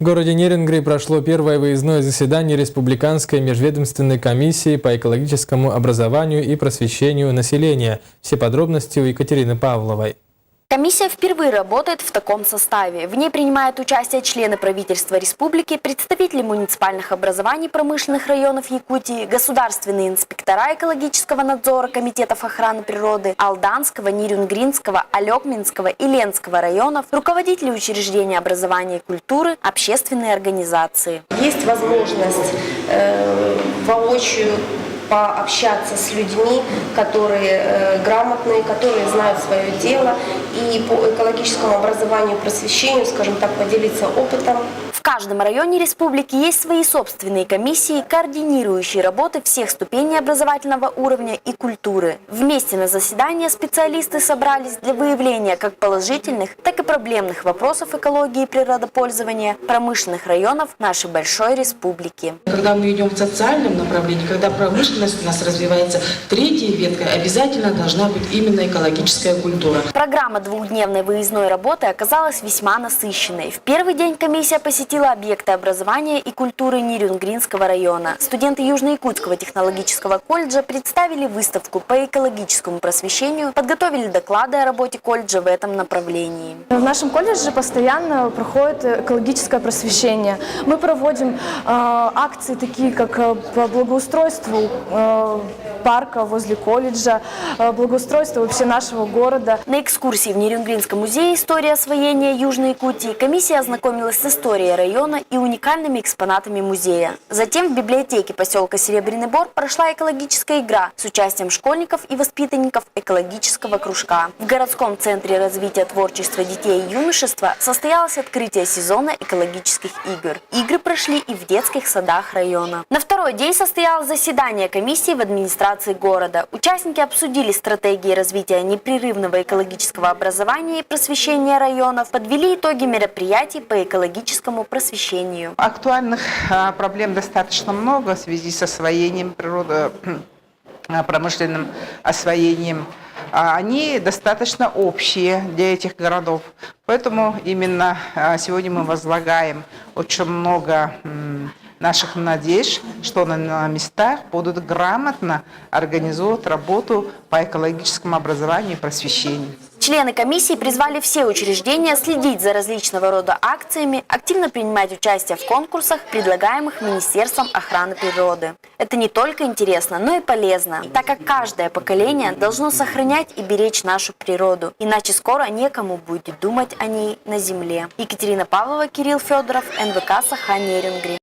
В городе Нерюнгри прошло первое выездное заседание Республиканской межведомственной комиссии по экологическому образованию и просвещению населения. Все подробности у Екатерины Павловой. Комиссия впервые работает в таком составе. В ней принимают участие члены правительства республики, представители муниципальных образований промышленных районов Якутии, государственные инспектора экологического надзора комитетов охраны природы Алданского, Нерюнгринского, Алекминского и Ленского районов, руководители учреждений образования и культуры, общественные организации. Есть возможность воочию пообщаться с людьми, которые грамотные, которые знают свое дело, и по экологическому образованию и просвещению, скажем так, поделиться опытом. В каждом районе республики есть свои собственные комиссии, координирующие работы всех ступеней образовательного уровня и культуры. Вместе на заседание специалисты собрались для выявления как положительных, так и проблемных вопросов экологии и природопользования промышленных районов нашей большой республики. Когда мы идем в социальном направлении, когда промышленность у нас развивается, третьей веткой обязательно должна быть именно экологическая культура. Программа двухдневной выездной работы оказалась весьма насыщенной. В первый день комиссия посетила объекты образования и культуры Нерюнгринского района. Студенты Южно-Якутского технологического колледжа представили выставку по экологическому просвещению, подготовили доклады о работе колледжа в этом направлении. В нашем колледже постоянно проходит экологическое просвещение. Мы проводим акции такие, как по благоустройству парка возле колледжа, благоустройство вообще нашего города. На экскурсии в Нерюнгринском музее истории освоения Южной Якутии комиссия ознакомилась с историей района и уникальными экспонатами музея. Затем в библиотеке поселка Серебряный Бор прошла экологическая игра с участием школьников и воспитанников экологического кружка. В городском центре развития творчества детей и юношества состоялось открытие сезона экологических игр. Игры прошли и в детских садах района. На второй день состоялось заседание комиссии в администрации города. Участники обсудили стратегии развития непрерывного экологического образования и просвещения районов, подвели итоги мероприятий по экологическому просвещению. Актуальных проблем достаточно много в связи с освоением природы, промышленным освоением. Они достаточно общие для этих городов. Поэтому именно сегодня мы возлагаем очень много наших надежд, что на местах будут грамотно организовывать работу по экологическому образованию и просвещению. Члены комиссии призвали все учреждения следить за различного рода акциями, активно принимать участие в конкурсах, предлагаемых Министерством охраны природы. Это не только интересно, но и полезно, так как каждое поколение должно сохранять и беречь нашу природу, иначе скоро некому будет думать о ней на земле. Екатерина Павлова, Кирилл Федоров, НВК Саха, Нерюнгри.